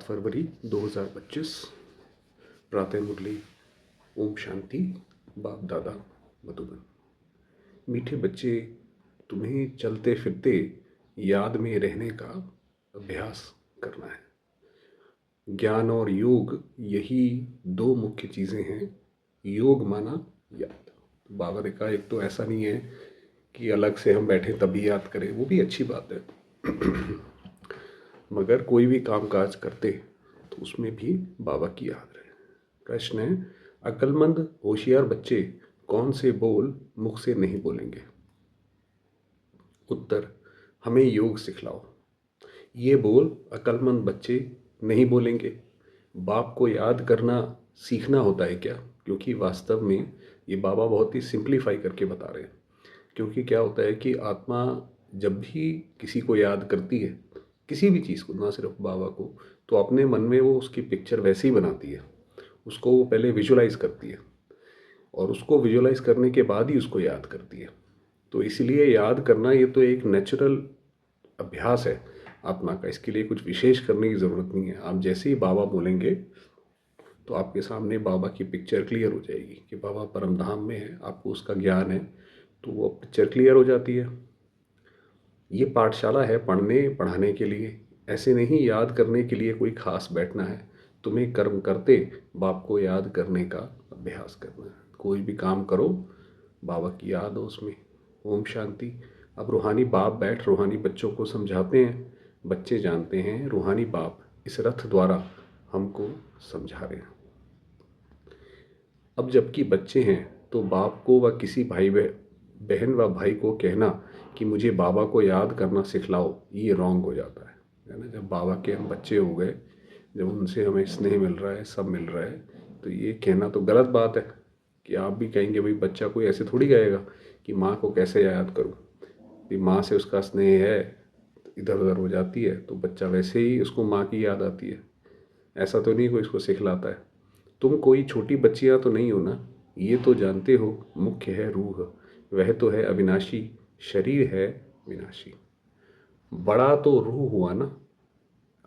फरवरी 2025। प्रातः मुरली। ओम शांति। बाप दादा मधुबन। मीठे बच्चे, तुम्हें चलते फिरते याद में रहने का अभ्यास करना है। ज्ञान और योग, यही दो मुख्य चीज़ें हैं। योग माना याद। बाबा ने कहा एक तो ऐसा नहीं है कि अलग से हम बैठे तभी याद करें, वो भी अच्छी बात है मगर कोई भी काम काज करते तो उसमें भी बाबा की याद रहे। प्रश्न है, अक्लमंद होशियार बच्चे कौन से बोल मुख से नहीं बोलेंगे? उत्तर, हमें योग सिखलाओ। ये बोल अक्लमंद बच्चे नहीं बोलेंगे। बाप को याद करना सीखना होता है क्या? क्योंकि वास्तव में ये बाबा बहुत ही सिंप्लीफाई करके बता रहे हैं। क्योंकि क्या होता है कि आत्मा जब भी किसी को याद करती है, किसी भी चीज़ को, ना सिर्फ बाबा को, तो अपने मन में वो उसकी पिक्चर वैसी ही बनाती है। उसको वो पहले विजुलाइज करती है और उसको विजुलाइज करने के बाद ही उसको याद करती है। तो इसलिए याद करना ये तो एक नेचुरल अभ्यास है आत्मा का। इसके लिए कुछ विशेष करने की ज़रूरत नहीं है। आप जैसे ही बाबा बोलेंगे तो आपके सामने बाबा की पिक्चर क्लियर हो जाएगी कि बाबा परम धाम में है, आपको उसका ज्ञान है, तो वो पिक्चर क्लियर हो जाती है। ये पाठशाला है पढ़ने पढ़ाने के लिए, ऐसे नहीं याद करने के लिए कोई खास बैठना है। तुम्हें कर्म करते बाप को याद करने का अभ्यास करना है। कोई भी काम करो, बाबा की याद हो उसमें। ओम शांति। अब रूहानी बाप बैठ रूहानी बच्चों को समझाते हैं। बच्चे जानते हैं रूहानी बाप इस रथ द्वारा हमको समझा रहे हैं। अब जबकि बच्चे हैं तो बाप को व किसी भाई बहन व भाई को कहना कि मुझे बाबा को याद करना सिखलाओ, ये रॉन्ग हो जाता है ना। जब बाबा के हम बच्चे हो गए, जब उनसे हमें स्नेह मिल रहा है, सब मिल रहा है, तो ये कहना तो गलत बात है। कि आप भी कहेंगे भाई बच्चा कोई ऐसे थोड़ी कहेगा कि माँ को कैसे याद करूँ। भी माँ से उसका स्नेह है, इधर उधर हो जाती है तो बच्चा वैसे ही उसको माँ की याद आती है। ऐसा तो नहीं कोई इसको सिखलाता है। तुम कोई छोटी बच्चियाँ तो नहीं हो ना, ये तो जानते हो मुख्य है रूह, वह तो है अविनाशी, शरीर है विनाशी। बड़ा तो रूह हुआ ना।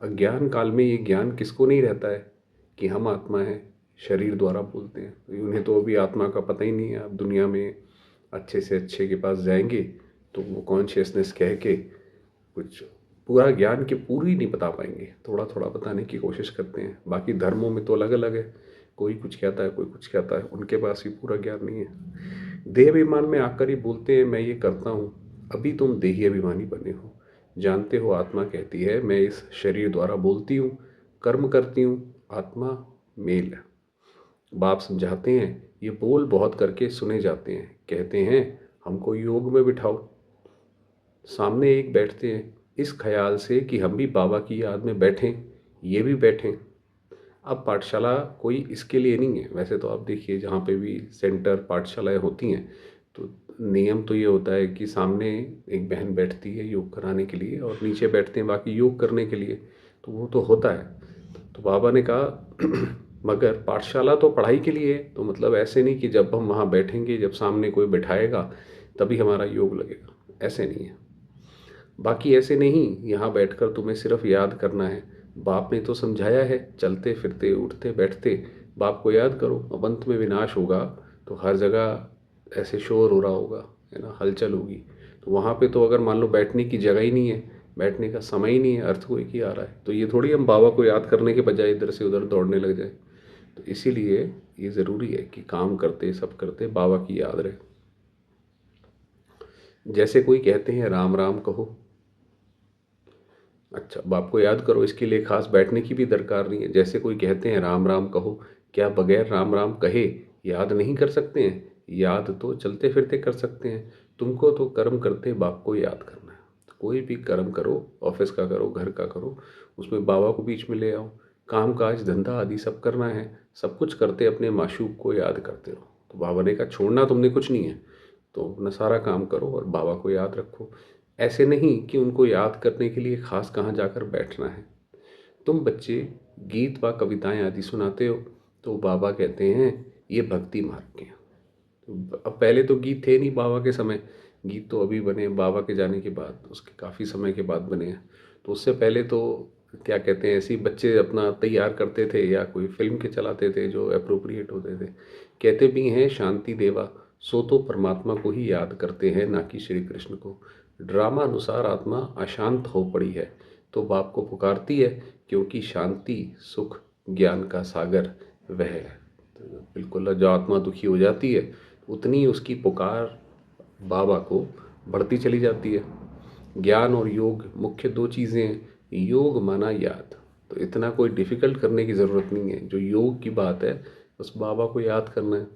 अज्ञान काल में ये ज्ञान किसको नहीं रहता है कि हम आत्मा हैं, शरीर द्वारा बोलते हैं। उन्हें तो अभी आत्मा का पता ही नहीं है। अब दुनिया में अच्छे से अच्छे के पास जाएंगे तो वो कॉन्शियसनेस कह के कुछ पूरा ज्ञान के पूरी नहीं बता पाएंगे, थोड़ा थोड़ा बताने की कोशिश करते हैं। बाकी धर्मों में तो अलग अलग है, कोई कुछ कहता है कोई कुछ कहता है, उनके पास भी पूरा ज्ञान नहीं है। देह अभिमान में आकर ही बोलते हैं मैं ये करता हूँ। अभी तुम देही अभिमानी बने हो। जानते हो आत्मा कहती है मैं इस शरीर द्वारा बोलती हूँ, कर्म करती हूँ, आत्मा मेल है। बाप समझाते हैं ये बोल बहुत करके सुने जाते हैं। कहते हैं हमको योग में बिठाओ। सामने एक बैठते हैं इस ख्याल से कि हम भी बाबा की याद में बैठें, ये भी बैठें। अब पाठशाला कोई इसके लिए नहीं है। वैसे तो आप देखिए जहाँ पे भी सेंटर पाठशालाएँ होती हैं तो नियम तो ये होता है कि सामने एक बहन बैठती है योग कराने के लिए और नीचे बैठते हैं बाकी योग करने के लिए, तो वो तो होता है। तो बाबा ने कहा मगर पाठशाला तो पढ़ाई के लिए है, तो मतलब ऐसे नहीं कि जब हम वहाँ बैठेंगे, जब सामने कोई बैठाएगा तभी हमारा योग लगेगा, ऐसे नहीं है। बाकी ऐसे नहीं यहाँ बैठकर तुम्हें सिर्फ याद करना है। बाप ने तो समझाया है चलते फिरते उठते बैठते बाप को याद करो। अब अंत में विनाश होगा तो हर जगह ऐसे शोर हो रहा होगा, है ना, हलचल होगी। तो वहाँ पे तो अगर मान लो बैठने की जगह ही नहीं है, बैठने का समय ही नहीं है, अर्थ कोई की आ रहा है, तो ये थोड़ी हम बाबा को याद करने के बजाय इधर से उधर दौड़ने लग जाए। तो इसीलिए ये ज़रूरी है कि काम करते सब करते बाबा की याद रहे। जैसे कोई कहते हैं राम राम कहो। अच्छा, बाप को याद करो, इसके लिए खास बैठने की भी दरकार नहीं है। जैसे कोई कहते हैं राम राम कहो, क्या बगैर राम राम कहे याद नहीं कर सकते हैं? याद तो चलते फिरते कर सकते हैं। तुमको तो कर्म करते बाप को याद करना है। कोई भी कर्म करो, ऑफिस का करो, घर का करो, उसमें बाबा को बीच में ले आओ। काम काज धंधा आदि सब करना है, सब कुछ करते अपने माशूक को याद करते रहो। तो बाबा ने कहा छोड़ना तुमने कुछ नहीं है, तो अपना सारा काम करो और बाबा को याद रखो। ऐसे नहीं कि उनको याद करने के लिए खास कहाँ जाकर बैठना है। तुम बच्चे गीत व कविताएं आदि सुनाते हो तो बाबा कहते हैं ये भक्ति मार्ग के हैं। तो अब पहले तो गीत थे नहीं बाबा के समय, गीत तो अभी बने बाबा के जाने के बाद, उसके काफ़ी समय के बाद बने हैं। तो उससे पहले तो क्या कहते हैं, ऐसे ही बच्चे अपना तैयार करते थे या कोई फिल्म के चलाते थे जो अप्रोप्रिएट होते थे। कहते भी हैं शांति देवा सो तो परमात्मा को ही याद करते हैं, ना कि श्री कृष्ण को। ड्रामा अनुसार आत्मा अशांत हो पड़ी है तो बाप को पुकारती है, क्योंकि शांति सुख ज्ञान का सागर वह है। तो बिल्कुल जो आत्मा दुखी हो जाती है उतनी उसकी पुकार बाबा को बढ़ती चली जाती है। ज्ञान और योग मुख्य दो चीज़ें हैं। योग माना याद, तो इतना कोई डिफ़िकल्ट करने की ज़रूरत नहीं है। जो योग की बात है बस बाबा को याद करना है।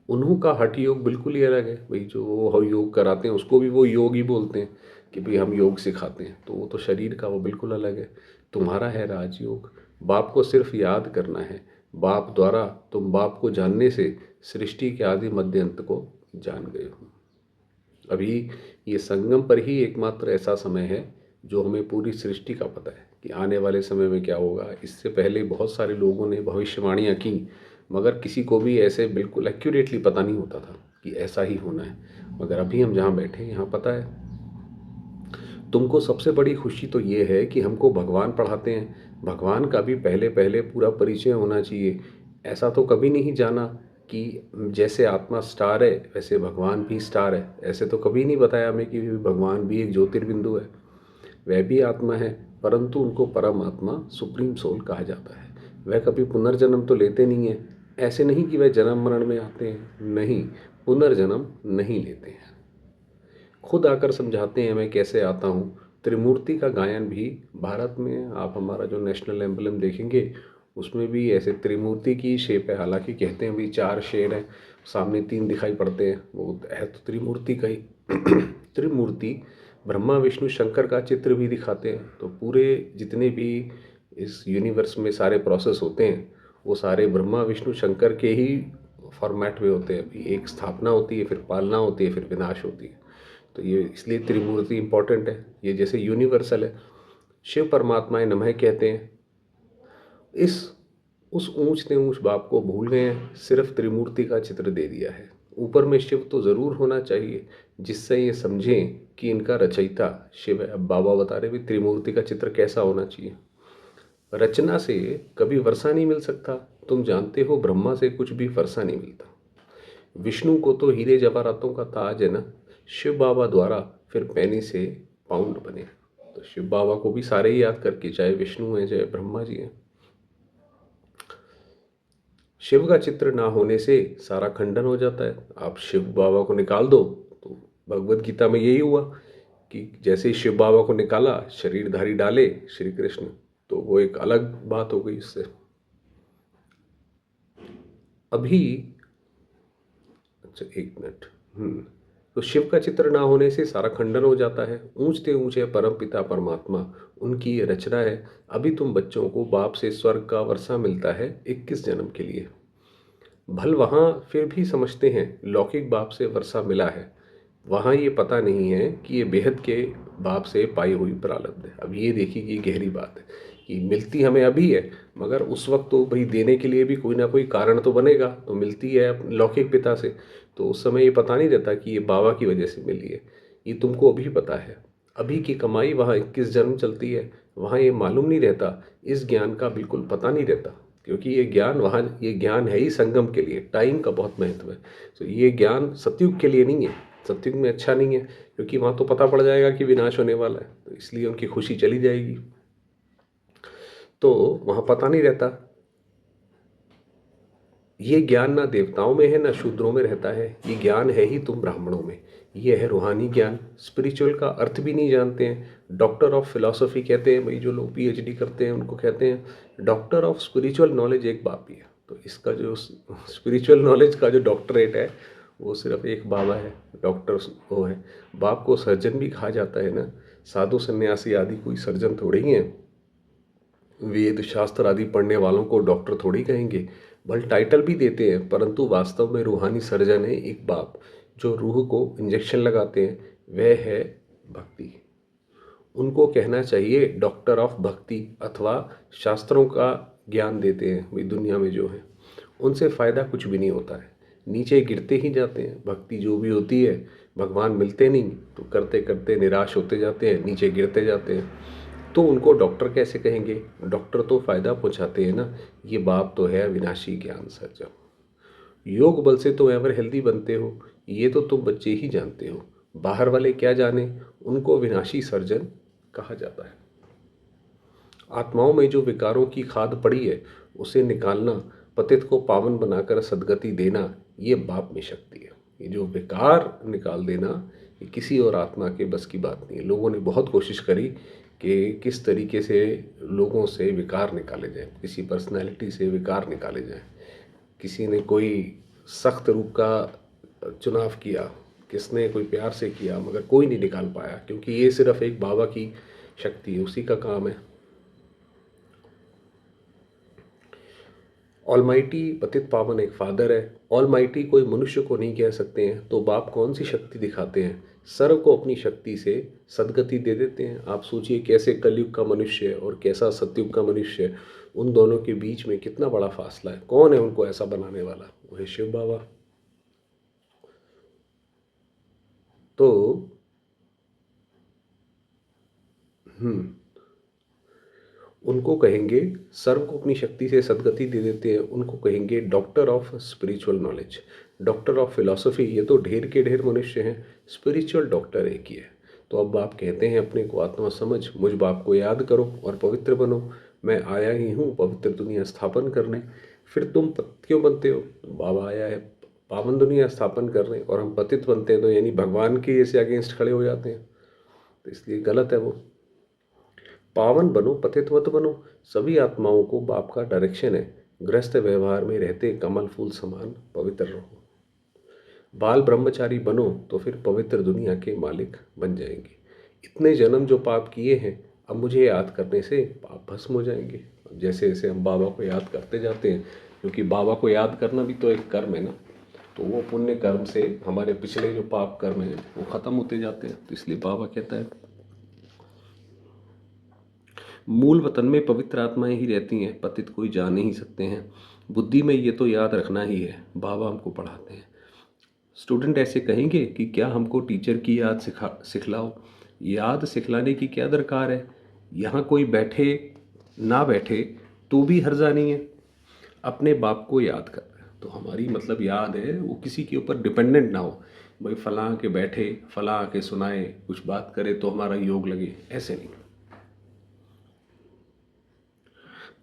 उन्हों का हठ योग बिल्कुल ही अलग है भाई। जो वो योग कराते हैं उसको भी वो योग ही बोलते हैं कि भाई हम योग सिखाते हैं, तो वो तो शरीर का वो बिल्कुल अलग है। तुम्हारा है राजयोग। बाप को सिर्फ याद करना है। बाप द्वारा तुम बाप को जानने से सृष्टि के आदि मध्य अंत को जान गए हो। अभी ये संगम पर ही एकमात्र ऐसा समय है जो हमें पूरी सृष्टि का पता है कि आने वाले समय में क्या होगा। इससे पहले बहुत सारे लोगों ने भविष्यवाणियाँ की, मगर किसी को भी ऐसे बिल्कुल एक्यूरेटली पता नहीं होता था कि ऐसा ही होना है। मगर अभी हम जहाँ बैठे हैं यहाँ पता है। तुमको सबसे बड़ी खुशी तो ये है कि हमको भगवान पढ़ाते हैं। भगवान का भी पहले पहले पूरा परिचय होना चाहिए। ऐसा तो कभी नहीं जाना कि जैसे आत्मा स्टार है वैसे भगवान भी स्टार है। ऐसे तो कभी नहीं बताया हमें कि भगवान भी एक ज्योतिर्बिंदु है। वह भी आत्मा है, परंतु उनको परम आत्मा सुप्रीम सोल कहा जाता है। वह कभी पुनर्जन्म तो लेते नहीं हैं। ऐसे नहीं कि वह जन्म मरण में आते हैं, नहीं, पुनर्जन्म नहीं लेते हैं। खुद आकर समझाते हैं मैं कैसे आता हूँ। त्रिमूर्ति का गायन भी भारत में आप हमारा जो नेशनल एम्बलम देखेंगे उसमें भी ऐसे त्रिमूर्ति की शेप है। हालांकि कहते हैं भी चार शेर हैं, सामने तीन दिखाई पड़ते हैं, वो है तो त्रिमूर्ति का ही। त्रिमूर्ति ब्रह्मा विष्णु शंकर का चित्र भी दिखाते हैं। तो पूरे जितने भी इस यूनिवर्स में सारे प्रोसेस होते हैं वो सारे ब्रह्मा विष्णु शंकर के ही फॉर्मेट में होते हैं। अभी एक स्थापना होती है, फिर पालना होती है, फिर विनाश होती है। तो ये इसलिए त्रिमूर्ति इंपॉर्टेंट है। ये जैसे यूनिवर्सल है। शिव परमात्माएं नमः कहते हैं। इस उस ऊंच ने ऊंच बाप को भूल गए हैं, सिर्फ त्रिमूर्ति का चित्र दे दिया है। ऊपर में शिव तो ज़रूर होना चाहिए जिससे ये समझें कि इनका रचयिता शिव है। अब बाबा बता रहे भी त्रिमूर्ति का चित्र कैसा होना चाहिए। रचना से कभी वर्षा नहीं मिल सकता। तुम जानते हो ब्रह्मा से कुछ भी वर्षा नहीं मिलता। विष्णु को तो हीरे जवाहरातों का ताज है ना। शिव बाबा द्वारा फिर पैनी से पाउंड बने। तो शिव बाबा को भी सारे ही याद करके, चाहे विष्णु है चाहे ब्रह्मा जी हैं। शिव का चित्र ना होने से सारा खंडन हो जाता है। आप शिव बाबा को निकाल दो तो भगवत गीता में यही हुआ कि जैसे ही शिव बाबा को निकाला, शरीरधारी डाले श्री कृष्ण, तो वो एक अलग बात हो गई इससे। अभी अच्छा एक मिनट। तो शिव का चित्र ना होने से सारा खंडन हो जाता है। ऊंचते ऊंचे परम पिता परमात्मा उनकी ये रचना है। अभी तुम बच्चों को बाप से स्वर्ग का वर्षा मिलता है 21 जन्म के लिए। भल वहाँ फिर भी समझते हैं लौकिक बाप से वर्षा मिला है। वहाँ ये पता नहीं है कि ये बेहद के बाप से पाई हुई प्रारब्ध है। अब ये देखिए कि गहरी बात है कि मिलती हमें अभी है, मगर उस वक्त तो भाई देने के लिए भी कोई ना कोई कारण तो बनेगा। तो मिलती है लौकिक पिता से, तो उस समय ये पता नहीं रहता कि ये बाबा की वजह से मिली है। ये तुमको अभी पता है। अभी की कमाई वहाँ 21 जन्म चलती है, वहाँ ये मालूम नहीं रहता। इस ज्ञान का बिल्कुल पता नहीं रहता, क्योंकि ये ज्ञान वहाँ, ये ज्ञान है ही संगम के लिए। टाइम का बहुत महत्व है। तो ये ज्ञान सतयुग के लिए नहीं है। सतयुग में अच्छा नहीं है, क्योंकि वहाँ तो पता पड़ जाएगा कि विनाश होने वाला है, तो इसलिए उनकी खुशी चली जाएगी। तो वहाँ पता नहीं रहता। ये ज्ञान ना देवताओं में है ना शूद्रों में रहता है। ये ज्ञान है ही तुम ब्राह्मणों में। ये है रूहानी ज्ञान। स्पिरिचुअल का अर्थ भी नहीं जानते हैं। डॉक्टर ऑफ फिलॉसफी कहते हैं भाई, जो लोग पीएचडी करते हैं उनको कहते हैं डॉक्टर ऑफ स्पिरिचुअल नॉलेज एक बाप ही है। तो इसका जो स्पिरिचुअल नॉलेज का जो डॉक्टरेट है वो सिर्फ एक बाबा है। डॉक्टर वो है। बाप को सर्जन भी कहा जाता है ना। साधु सन्यासी आदि कोई सर्जन थोड़े ही हैं। वेद शास्त्र आदि पढ़ने वालों को डॉक्टर थोड़ी कहेंगे। भल टाइटल भी देते हैं, परंतु वास्तव में रूहानी सर्जन है एक बाप। जो रूह को इंजेक्शन लगाते हैं वह है भक्ति। उनको कहना चाहिए डॉक्टर ऑफ भक्ति, अथवा शास्त्रों का ज्ञान देते हैं भाई दुनिया में जो है। उनसे फ़ायदा कुछ भी नहीं होता है, नीचे गिरते ही जाते हैं। भक्ति जो भी होती है, भगवान मिलते नहीं तो करते करते निराश होते जाते हैं, नीचे गिरते जाते हैं। तो उनको डॉक्टर कैसे कहेंगे? डॉक्टर तो फ़ायदा पहुंचाते हैं ना, ये बाप तो है अविनाशी ज्ञान सर्जन। योग बल से तुम एवर हेल्दी बनते हो, ये तो तुम बच्चे ही जानते हो, बाहर वाले क्या जाने, उनको विनाशी सर्जन कहा जाता है। आत्माओं में जो विकारों की खाद पड़ी है उसे निकालना, पतित को पावन बनाकर सद्गति देना, ये बाप में शक्ति है। ये जो विकार निकाल देना, ये किसी और आत्मा के बस की बात नहीं है। लोगों ने बहुत कोशिश करी कि किस तरीके से लोगों से विकार निकाले जाए, किसी पर्सनैलिटी से विकार निकाले जाए। किसी ने कोई सख्त रूप का चुनाव किया, किसने कोई प्यार से किया, मगर कोई नहीं निकाल पाया, क्योंकि ये सिर्फ एक बाबा की शक्ति है, उसी का काम है। ऑलमाइटी पतित पावन एक फादर है। ऑलमाइटी कोई मनुष्य को नहीं कह सकते हैं, तो बाप कौन सी शक्ति दिखाते हैं? सर्व को अपनी शक्ति से सद्गति दे देते हैं। आप सोचिए कैसे कलयुग का मनुष्य और कैसा सतयुग का मनुष्य, उन दोनों के बीच में कितना बड़ा फासला है। कौन है उनको ऐसा बनाने वाला? वो है शिव बाबा। तो उनको कहेंगे, सर्व को अपनी शक्ति से सद्गति दे देते हैं, उनको कहेंगे doctor of spiritual knowledge, doctor of philosophy. ये तो ढेर के ढेर मनुष्य हैं, स्पिरिचुअल डॉक्टर एक ही है। तो अब आप कहते हैं अपने को आत्मा समझ, मुझ बाप को याद करो और पवित्र बनो, मैं आया ही हूँ पवित्र दुनिया स्थापन करने। फिर तुम क्यों बनते हो? बाबा आया है पावन दुनिया स्थापन करने, और हम पतित बनते हैं, तो यानी भगवान के ऐसे अगेंस्ट खड़े हो जाते हैं, तो इसलिए गलत है वो। पावन बनो, पतित मत बनो। सभी आत्माओं को बाप का डायरेक्शन है, गृहस्थ व्यवहार में रहते कमल फूल समान पवित्र रहो। बाल ब्रह्मचारी बनो तो फिर पवित्र दुनिया के मालिक बन जाएंगे। इतने जन्म जो पाप किए हैं, अब मुझे याद करने से पाप भस्म हो जाएंगे। अब जैसे जैसे हम बाबा को याद करते जाते हैं, क्योंकि बाबा को याद करना भी तो एक कर्म है ना, तो वो पुण्य कर्म से हमारे पिछले जो पाप कर्म हैं वो ख़त्म होते जाते हैं। तो इसलिए बाबा कहता है मूल वतन में पवित्र आत्माएं ही रहती हैं, पतित कोई जा नहीं सकते हैं। बुद्धि में ये तो याद रखना ही है, बाबा हमको पढ़ाते हैं। स्टूडेंट ऐसे कहेंगे कि क्या हमको टीचर की याद सिखलाओ। याद सिखलाने की क्या दरकार है? यहाँ कोई बैठे ना बैठे तो भी हर्जा नहीं है। अपने बाप को याद कर, तो हमारी मतलब याद है वो किसी के ऊपर डिपेंडेंट ना हो, भाई फलां के बैठे फलां के सुनाए कुछ बात करे तो हमारा योग लगे, ऐसे नहीं।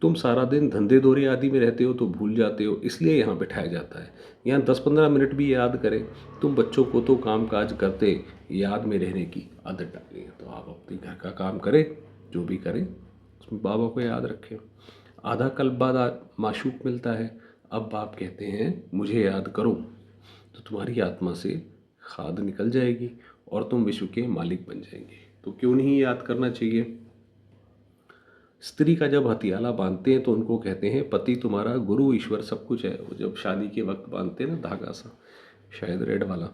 तुम सारा दिन धंधे दौरे आदि में रहते हो तो भूल जाते हो, इसलिए यहाँ बिठाया जाता है। यहाँ 10-15 मिनट भी याद करें। तुम बच्चों को तो काम काज करते याद में रहने की आदत डाली है, तो आप अपने घर का काम करें, जो भी करें उसमें बाबा को याद रखें। आधा कल्प बाद माशूक मिलता है। अब बाप कहते हैं मुझे याद करो, तो तुम्हारी आत्मा से खाद निकल जाएगी और तुम विश्व के मालिक बन जाएंगे। तो क्यों नहीं याद करना चाहिए? स्त्री का जब हथियाला बांधते हैं तो उनको कहते हैं पति तुम्हारा गुरु ईश्वर सब कुछ है। वो जब शादी के वक्त बांधते हैं ना धागा सा, शायद रेड वाला,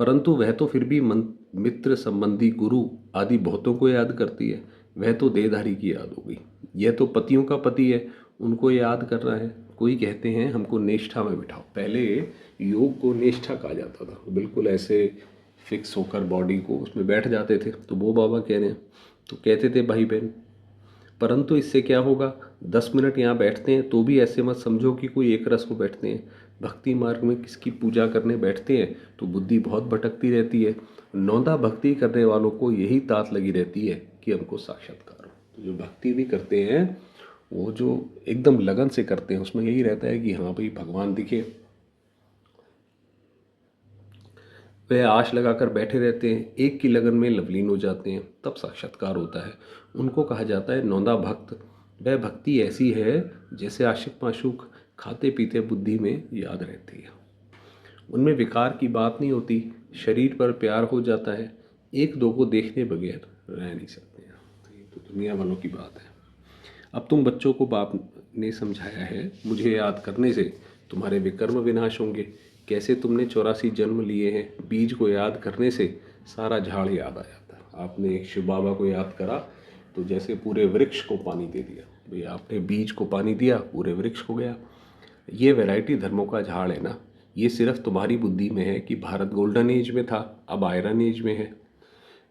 परंतु वह तो फिर भी मित्र संबंधी गुरु आदि बहुतों को याद करती है। वह तो देहधारी की याद हो गई। यह तो पतियों का पति है, उनको याद करना है। कोई कहते हैं हमको निष्ठा में बिठाओ। पहले योग को निष्ठा कहा जाता था, बिल्कुल ऐसे फिक्स होकर बॉडी को उसमें बैठ जाते थे। तो वो बाबा कह रहे हैं, तो कहते थे भाई बहन, परंतु इससे क्या होगा? 10 मिनट यहाँ बैठते हैं तो भी ऐसे मत समझो कि कोई एक रस को बैठते हैं। भक्ति मार्ग में किसकी पूजा करने बैठते हैं तो बुद्धि बहुत भटकती रहती है। नौंदा भक्ति करने वालों को यही तात लगी रहती है कि हमको साक्षात्कार हो। तो जो भक्ति भी करते हैं वो जो एकदम लगन से करते हैं, उसमें यही रहता है कि हाँ भाई भगवान दिखे। वह आश लगाकर बैठे रहते हैं, एक की लगन में लवलीन हो जाते हैं, तब साक्षात्कार होता है। उनको कहा जाता है नौंदा भक्त। वह भक्ति ऐसी है जैसे आशिक माशूक खाते पीते बुद्धि में याद रहती है। उनमें विकार की बात नहीं होती, शरीर पर प्यार हो जाता है, एक दो को देखने बगैर रह नहीं सकते हैं। तो ये तो दुनिया वालों की बात है। अब तुम बच्चों को बाप ने समझाया है मुझे याद करने से तुम्हारे विकर्म विनाश होंगे। कैसे तुमने 84 जन्म लिए हैं, बीज को याद करने से सारा झाड़ याद आ जाता है। आपने एक शिव बाबा को याद करा तो जैसे पूरे वृक्ष को पानी दे दिया। भाई आपने बीज को पानी दिया, पूरे वृक्ष हो गया। ये वैरायटी धर्मों का झाड़ है ना, ये सिर्फ तुम्हारी बुद्धि में है कि भारत गोल्डन एज में था, अब आयरन एज में है।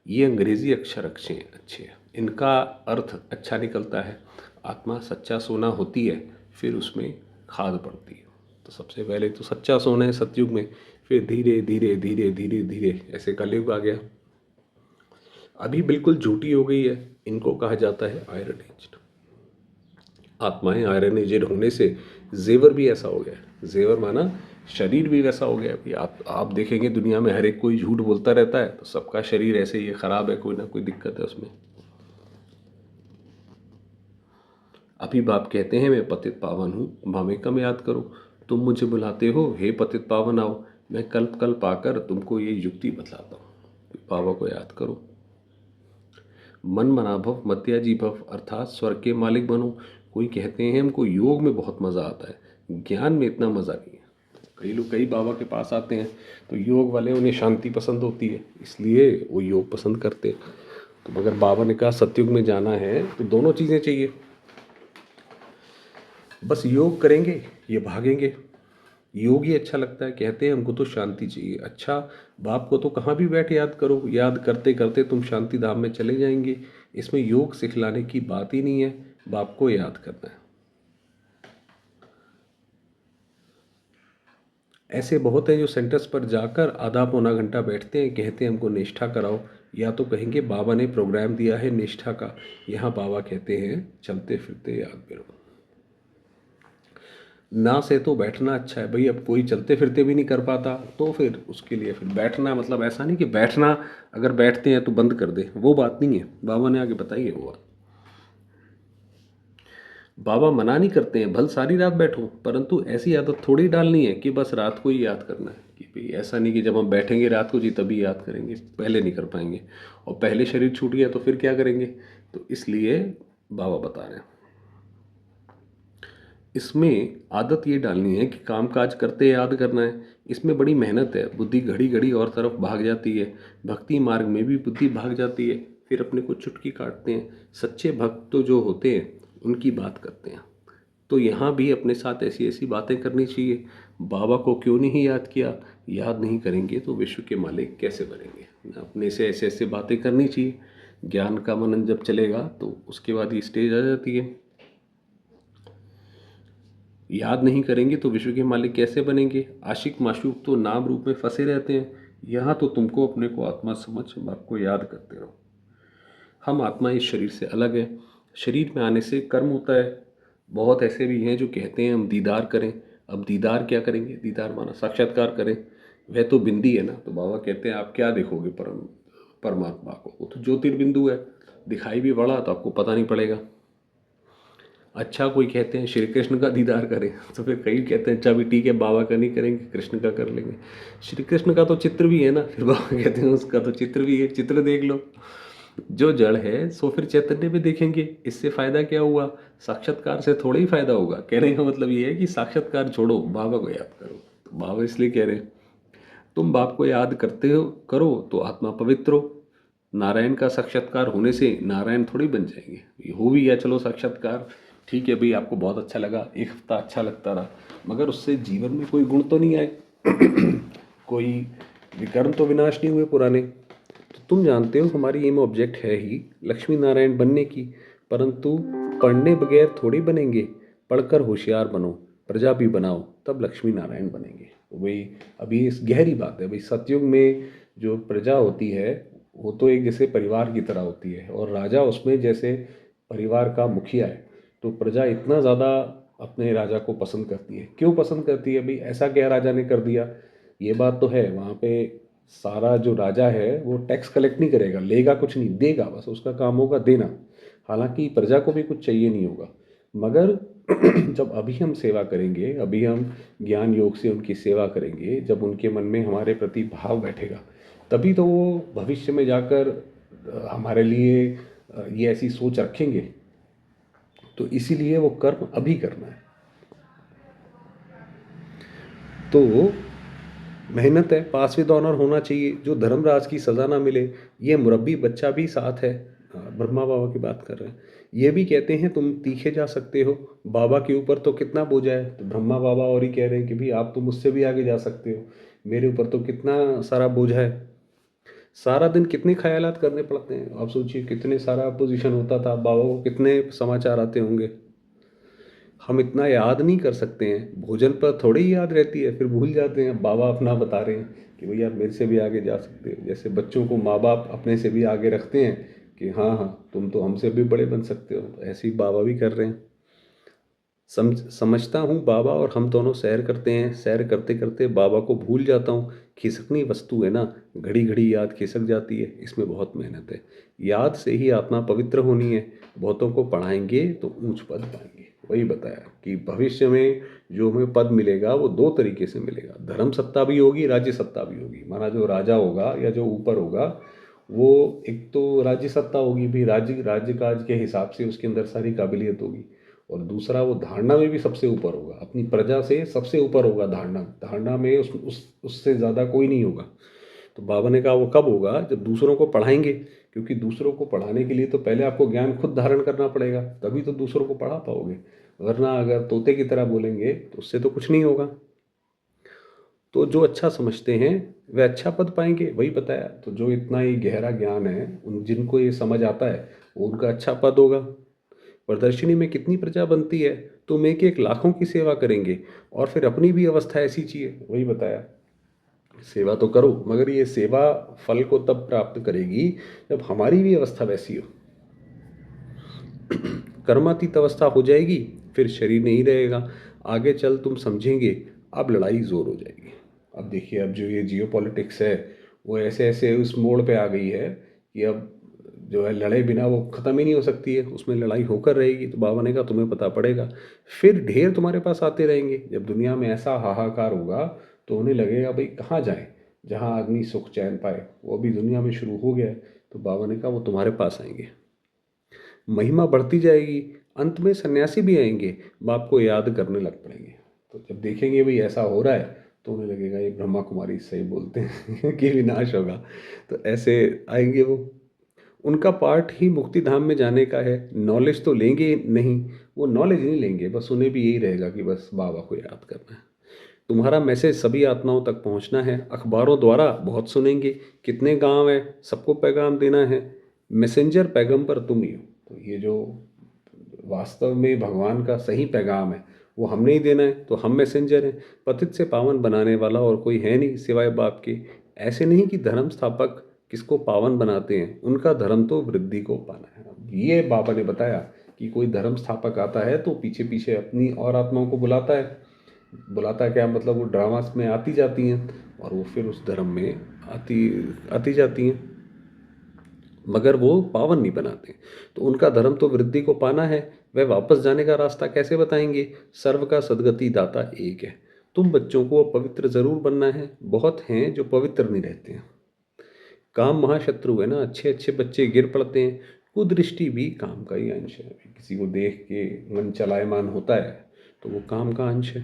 ये अंग्रेजी अक्षर अच्छे अच्छे हैं, इनका अर्थ अच्छा निकलता है। आत्मा सच्चा सोना होती है, फिर उसमें खाद पड़ती है। तो सबसे पहले तो सच्चा सोना है सतयुग में, फिर धीरे धीरे धीरे धीरे धीरे ऐसे कलयुग आ गया। अभी बिल्कुल झूठी हो गई है, इनको कहा जाता है आयरन एज। आत्माएं आयरन एजेड होने से जेवर भी ऐसा हो गया है। जेवर माना शरीर भी वैसा हो गया। अभी आप देखेंगे दुनिया में हर एक कोई झूठ बोलता रहता है, तो सबका शरीर ऐसे ही ख़राब है, कोई ना कोई दिक्कत है उसमें। अभी बाप कहते हैं मैं पतित पावन हूँ, भावे कम याद करो। तुम मुझे बुलाते हो, हे पतित पावन आओ, मैं कल्प कल्प आकर तुमको ये युक्ति बतलाता हूँ, बाबा को याद करो। मन मना भव मत्याजी भव, अर्थात स्वर्ग के मालिक बनो। कोई कहते हैं हमको योग में बहुत मज़ा आता है, ज्ञान में इतना मज़ा नहीं है। कई लोग कई बाबा के पास आते हैं तो योग वाले उन्हें शांति पसंद होती है, इसलिए वो योग पसंद करते हैं। तो मगर बाबा ने कहा सतयुग में जाना है तो दोनों चीज़ें चाहिए। बस योग करेंगे ये भागेंगे। योग ही अच्छा लगता है, कहते हैं हमको तो शांति चाहिए। अच्छा, बाप को तो कहाँ भी बैठ याद करो, याद करते करते तुम शांति धाम में चले जाएंगे। इसमें योग सिखलाने की बात ही नहीं है, बाप को याद करना है। ऐसे बहुत हैं जो सेंटर्स पर जाकर आधा पौना घंटा बैठते हैं, कहते हैं हमको निष्ठा कराओ, या तो कहेंगे बाबा ने प्रोग्राम दिया है निष्ठा का। यहाँ बाबा कहते हैं चलते फिरते याद करो। ना से तो बैठना अच्छा है भाई। अब कोई चलते फिरते भी नहीं कर पाता तो फिर उसके लिए फिर बैठना, मतलब ऐसा नहीं कि बैठना अगर बैठते हैं तो बंद कर दे, वो बात नहीं है। बाबा ने आगे बताई है वो बात। बाबा मना नहीं करते हैं भल सारी रात बैठो, परंतु ऐसी आदत थोड़ी डालनी है कि बस रात को ही याद करना है। कि भाई ऐसा नहीं कि जब हम बैठेंगे रात को जी तभी याद करेंगे, पहले नहीं कर पाएंगे। और पहले शरीर छूट गया तो फिर क्या करेंगे। तो इसलिए बाबा बता रहे हैं इसमें आदत ये डालनी है कि काम काज करते याद करना है। इसमें बड़ी मेहनत है, बुद्धि घड़ी घड़ी और तरफ भाग जाती है। भक्ति मार्ग में भी बुद्धि भाग जाती है, फिर अपने को चुटकी काटते हैं। सच्चे भक्त तो जो होते हैं उनकी बात करते हैं। तो यहाँ भी अपने साथ ऐसी ऐसी बातें करनी चाहिए। बाबा को क्यों नहीं याद किया, याद नहीं करेंगे तो विश्व के मालिक कैसे बनेंगे। अपने से ऐसे ऐसे बातें करनी चाहिए। ज्ञान का मनन जब चलेगा तो उसके बाद ये स्टेज आ जाती है। याद नहीं करेंगे तो विश्व के मालिक कैसे बनेंगे। आशिक माशूक तो नाम रूप में फंसे रहते हैं। यहाँ तो तुमको अपने को आत्मा समझ बाप को याद करते रहो। हम आत्मा इस शरीर से अलग है। शरीर में आने से कर्म होता है। बहुत ऐसे भी हैं जो कहते हैं हम दीदार करें। अब दीदार क्या करेंगे, दीदार माना साक्षात्कार करें। वह तो बिंदी है ना। तो बाबा कहते हैं आप क्या देखोगे परमात्मा को, वो तो ज्योतिर्बिंदु है। दिखाई भी बड़ा तो आपको पता नहीं पड़ेगा। अच्छा, कोई कहते हैं श्री कृष्ण का दीदार करें, तो फिर कई कहते हैं अच्छा भी ठीक है बाबा का नहीं करेंगे, कृष्ण का कर लेंगे। श्री कृष्ण का तो चित्र भी है ना, फिर बाबा कहते हैं उसका तो चित्र भी है, चित्र देख लो। जो जड़ है सो फिर चैतन्य में देखेंगे, इससे फ़ायदा क्या हुआ। साक्षात्कार से थोड़ा ही फ़ायदा होगा। कहने का मतलब ये है कि साक्षात्कार छोड़ो, बाबा को याद करो। तो बाबा इसलिए कह रहे हैं तुम बाप को याद करते हो करो तो आत्मा पवित्र हो। नारायण का साक्षात्कार होने से नारायण थोड़ी बन जाएंगे। ये हो भी गया चलो साक्षात्कार, ठीक है भाई, आपको बहुत अच्छा लगा, एक हफ्ता अच्छा लगता रहा, मगर उससे जीवन में कोई गुण तो नहीं आए कोई विकर्म तो विनाश नहीं हुए पुराने। तो तुम जानते हो हमारी एम ऑब्जेक्ट है ही लक्ष्मी नारायण बनने की, परंतु पढ़ने बगैर थोड़ी बनेंगे। पढ़कर होशियार बनो, प्रजा भी बनाओ, तब लक्ष्मी नारायण बनेंगे। तो भाई अभी इस गहरी बात है भाई। सतयुग में जो प्रजा होती है वो तो एक जैसे परिवार की तरह होती है, और राजा उसमें जैसे परिवार का मुखिया है। तो प्रजा इतना ज़्यादा अपने राजा को पसंद करती है। क्यों पसंद करती है भाई, ऐसा क्या राजा ने कर दिया। ये बात तो है, वहाँ पे सारा जो राजा है वो टैक्स कलेक्ट नहीं करेगा, लेगा कुछ नहीं, देगा बस, उसका काम होगा देना। हालांकि प्रजा को भी कुछ चाहिए नहीं होगा। मगर जब अभी हम सेवा करेंगे, अभी हम ज्ञान योग से उनकी सेवा करेंगे, जब उनके मन में हमारे प्रति भाव बैठेगा, तभी तो वो भविष्य में जाकर हमारे लिए ये ऐसी सोच रखेंगे। तो इसीलिए वो कर्म अभी करना है। तो मेहनत है, पास विद ऑनर होना चाहिए, जो धर्मराज की सज़ा ना मिले। ये मुरब्बी बच्चा भी साथ है। ब्रह्मा बाबा की बात कर रहे हैं। ये भी कहते हैं तुम तीखे जा सकते हो, बाबा के ऊपर तो कितना बोझा है। तो ब्रह्मा बाबा और ही कह रहे हैं कि भाई आप तो मुझसे भी आगे जा सकते हो, मेरे ऊपर तो कितना सारा बोझा है। सारा दिन कितने ख्यालात करने पड़ते हैं। आप सोचिए कितने सारा पोजीशन होता था, बाबा को कितने समाचार आते होंगे। हम इतना याद नहीं कर सकते हैं, भोजन पर थोड़ी ही याद रहती है, फिर भूल जाते हैं। बाबा अपना बता रहे हैं कि भैया मेरे से भी आगे जा सकते हो। जैसे बच्चों को माँ बाप अपने से भी आगे रखते हैं कि हाँ हाँ तुम तो हमसे भी बड़े बन सकते हो, तो ऐसे ही बाबा भी कर रहे हैं। समझता हूँ बाबा और हम दोनों सैर करते हैं, सैर करते करते बाबा को भूल जाता हूँ। खिसकनी वस्तु है ना, घड़ी घड़ी याद खिसक जाती है, इसमें बहुत मेहनत है। याद से ही आत्मा पवित्र होनी है। बहुतों को पढ़ाएंगे तो ऊंच पद पाएंगे। वही बताया कि भविष्य में जो हमें पद मिलेगा वो दो तरीके से मिलेगा, धर्म सत्ता भी होगी, राज्य सत्ता भी होगी। माना जो राजा होगा या जो ऊपर होगा, वो एक तो राज्य सत्ता होगी भी, राज्य काज के हिसाब से उसके अंदर सारी काबिलियत होगी। और दूसरा वो धारणा में भी सबसे ऊपर होगा, अपनी प्रजा से सबसे ऊपर होगा। धारणा में उससे ज़्यादा कोई नहीं होगा। तो बाबा ने कहा वो कब होगा, जब दूसरों को पढ़ाएंगे। क्योंकि दूसरों को पढ़ाने के लिए तो पहले आपको ज्ञान खुद धारण करना पड़ेगा, तभी तो दूसरों को पढ़ा पाओगे। वरना अगर तोते की तरह बोलेंगे तो उससे तो कुछ नहीं होगा। तो जो अच्छा समझते हैं वे अच्छा पद पाएंगे, वही बताया। तो जो इतना ही गहरा ज्ञान है, उन जिनको ये समझ आता है, वो उनका अच्छा पद होगा। प्रदर्शनी में कितनी प्रजा बनती है, तुम एक एक लाखों की सेवा करेंगे और फिर अपनी भी अवस्था ऐसी चाहिए, वही बताया। सेवा तो करो, मगर ये सेवा फल को तब प्राप्त करेगी जब हमारी भी अवस्था वैसी हो। कर्मातीत अवस्था हो जाएगी, फिर शरीर नहीं रहेगा। आगे चल तुम समझेंगे, अब लड़ाई जोर हो जाएगी। अब देखिए, अब जो ये जियो पॉलिटिक्स है वो ऐसे ऐसे उस मोड़ पे आ गई है कि अब जो है लड़ाई बिना वो ख़त्म ही नहीं हो सकती है, उसमें लड़ाई होकर रहेगी। तो बाबा ने कहा तुम्हें पता पड़ेगा, फिर ढेर तुम्हारे पास आते रहेंगे। जब दुनिया में ऐसा हाहाकार होगा तो उन्हें लगेगा भाई कहाँ जाएं, जहाँ आदमी सुख चैन पाए। वो अभी दुनिया में शुरू हो गया है। तो बाबा ने कहा वो तुम्हारे पास आएंगे, महिमा बढ़ती जाएगी, अंत में सन्यासी भी आएंगे, बाप को याद करने लग पड़ेंगे। तो जब देखेंगे भाई ऐसा हो रहा है तो उन्हें लगेगा ये ब्रह्मा कुमारी सही बोलते हैं कि विनाश होगा। तो ऐसे आएंगे वो। उनका पार्ट ही मुक्ति धाम में जाने का है। नॉलेज तो लेंगे नहीं, वो नॉलेज नहीं लेंगे, बस उन्हें भी यही रहेगा कि बस बाबा को याद करना है। तुम्हारा मैसेज सभी आत्माओं तक पहुंचना है। अखबारों द्वारा बहुत सुनेंगे, कितने गांव है, सबको पैगाम देना है। मैसेंजर पैगंबर तुम ही हो। तो ये जो वास्तव में भगवान का सही पैगाम है वो हमने ही देना है, तो हम मैसेंजर हैं। पतित से पावन बनाने वाला और कोई है नहीं सिवाय बाप के। ऐसे नहीं कि धर्म स्थापक किसको पावन बनाते हैं, उनका धर्म तो वृद्धि को पाना है। अब ये बाबा ने बताया कि कोई धर्म स्थापक आता है तो पीछे पीछे अपनी और आत्माओं को बुलाता है। बुलाता है क्या मतलब, वो ड्रामास में आती जाती हैं और वो फिर उस धर्म में आती आती जाती हैं, मगर वो पावन नहीं बनाते। तो उनका धर्म तो वृद्धि को पाना है, वह वापस जाने का रास्ता कैसे बताएंगे। सर्व का सदगति दाता एक है। तुम बच्चों को पवित्र जरूर बनना है, बहुत हैं जो पवित्र नहीं रहते हैं। काम महाशत्रु है ना, अच्छे अच्छे बच्चे गिर पड़ते हैं। कुदृष्टि भी काम का ही अंश है। किसी को देख के मन चलायमान होता है तो वो काम का अंश है।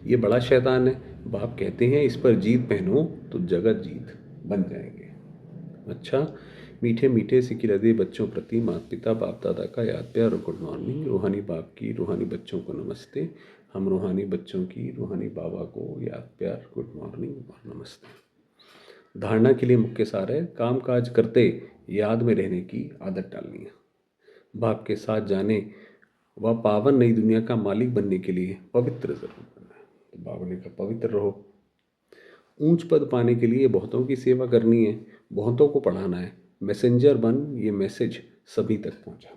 ये बड़ा शैतान है। बाप कहते हैं इस पर जीत पहनो तो जगत जीत बन जाएंगे। अच्छा, मीठे मीठे सिकिलदे बच्चों प्रति माता पिता बाप दादा का याद प्यार और गुड मॉर्निंग। रूहानी बाप की रूहानी बच्चों को नमस्ते। हम रूहानी बच्चों की रूहानी बाबा को याद प्यार गुड मॉर्निंग और नमस्ते। धारणा के लिए मुख्य सार है, काम काज करते याद में रहने की आदत डालनी है। बाप के साथ जाने व पावन नई दुनिया का मालिक बनने के लिए पवित्र जरूर बनना है। तो बाबा ने कहा पवित्र रहो। ऊंच पद पाने के लिए बहुतों की सेवा करनी है, बहुतों को पढ़ाना है। मैसेंजर बन ये मैसेज सभी तक पहुंचाना।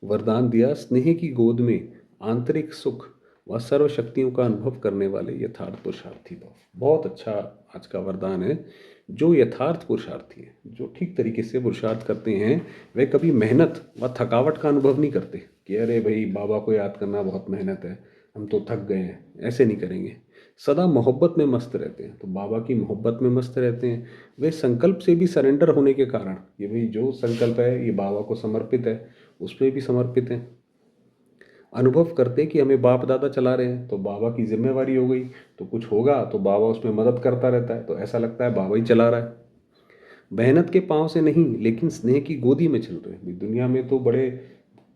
वरदान दिया, स्नेह की गोद में आंतरिक सुख व सर्व शक्तियों का अनुभव करने वाले यथार्थ पुरुषार्थी भव। बहुत अच्छा आज का वरदान है। जो यथार्थ पुरुषार्थी हैं, जो ठीक तरीके से पुरुषार्थ करते हैं, वे कभी मेहनत व थकावट का अनुभव नहीं करते कि अरे भाई बाबा को याद करना बहुत मेहनत है, हम तो थक गए हैं। ऐसे नहीं करेंगे। सदा मोहब्बत में मस्त रहते हैं। तो बाबा की मोहब्बत में मस्त रहते हैं। वे संकल्प से भी सरेंडर होने के कारण, ये भाई जो संकल्प है ये बाबा को समर्पित है, उसमें भी समर्पित हैं। अनुभव करते कि हमें बाप दादा चला रहे हैं तो बाबा की जिम्मेवारी हो गई, तो कुछ होगा तो बाबा उसमें मदद करता रहता है, तो ऐसा लगता है बाबा ही चला रहा है। मेहनत के पाँव से नहीं लेकिन स्नेह की गोदी में चल रहे हैं। दुनिया में तो बड़े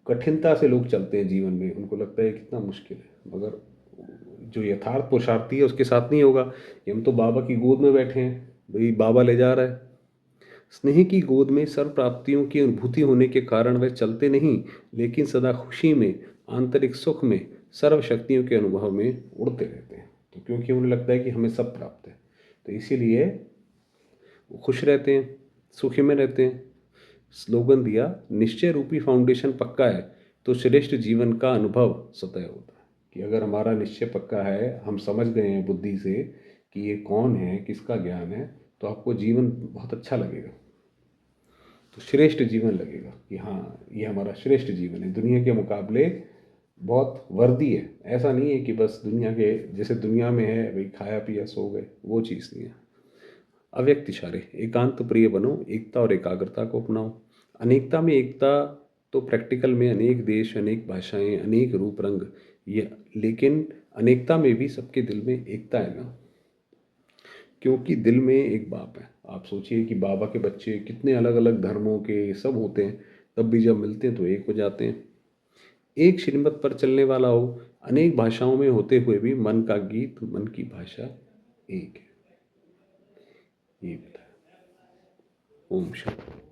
कठिनता से लोग चलते हैं जीवन में, उनको लगता है कितना मुश्किल है, मगर जो यथार्थ पुरुषार्थी है उसके साथ नहीं होगा कि हम तो बाबा की गोद में बैठे हैं, भाई बाबा ले जा रहा है। स्नेह की गोद में सर्व प्राप्तियों की अनुभूति होने के कारण वे चलते नहीं, लेकिन सदा खुशी में, आंतरिक सुख में, सर्व शक्तियों के अनुभव में उड़ते रहते हैं। तो क्योंकि उन्हें लगता है कि हमें सब प्राप्त है, तो इसीलिए वो खुश रहते हैं, सुखी में रहते हैं। स्लोगन दिया, निश्चय रूपी फाउंडेशन पक्का है तो श्रेष्ठ जीवन का अनुभव स्वतः होता है। कि अगर हमारा निश्चय पक्का है, हम समझ गए हैं बुद्धि से कि ये कौन है, किसका ज्ञान है, तो आपको जीवन बहुत अच्छा लगेगा। तो श्रेष्ठ जीवन लगेगा कि हाँ, ये हमारा श्रेष्ठ जीवन है, दुनिया के मुकाबले बहुत वर्दी है। ऐसा नहीं है कि बस दुनिया के जैसे दुनिया में है, भाई खाया पिया सो गए, वो चीज़ नहीं है। अव्यक्त इशारे, एकांत प्रिय बनो, एकता और एकाग्रता को अपनाओ। अनेकता में एकता, तो प्रैक्टिकल में अनेक देश, अनेक भाषाएं, अनेक रूप रंग, ये, लेकिन अनेकता में भी सबके दिल में एकता है ना, क्योंकि दिल में एक बाप है। आप सोचिए कि बाबा के बच्चे कितने अलग अलग धर्मों के सब होते हैं, तब भी जब मिलते हैं तो एक हो जाते हैं। एक श्रीमत पर चलने वाला हो, अनेक भाषाओं में होते हुए भी मन का गीत, मन की भाषा एक है। ये बताया। ओम शांति।